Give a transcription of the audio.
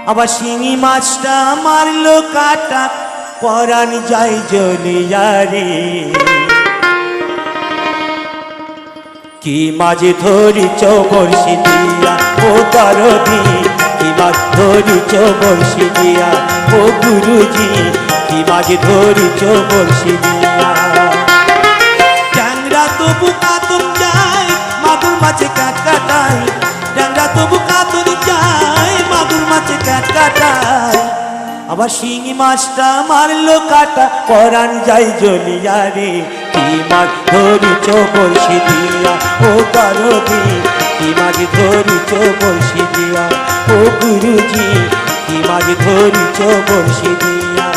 আবার শিঙি মাছটা মারলো কাটা পরাণ যায় জ্বলিয়া রে। কি মাঝে ধরিছ বর্ষি দিয়া ও দরদি, কি মাছ ধরিছ বর্ষি দিয়া ও গুরুজি, কি মাঝে ধরিছ বর্ষি দিয়া। ট্যাংরা তবু কাতল যায় মাদুর মাছে কাট কাটায়, ট্যাংরা তবু কাতল যায় মাদুর মাছে কাট কাটায়। আবার শিঙি মাছটা মারলো কাটা পরাণ যায় জ্বলিয়া রে। কি মাছ ধরিছ বর্ষি দিয়া ও দরদি, কি মাছ ধরিছ বর্ষি দিয়া ও গুরুজি, কি মাছ ধরিছ বর্ষি দিয়া।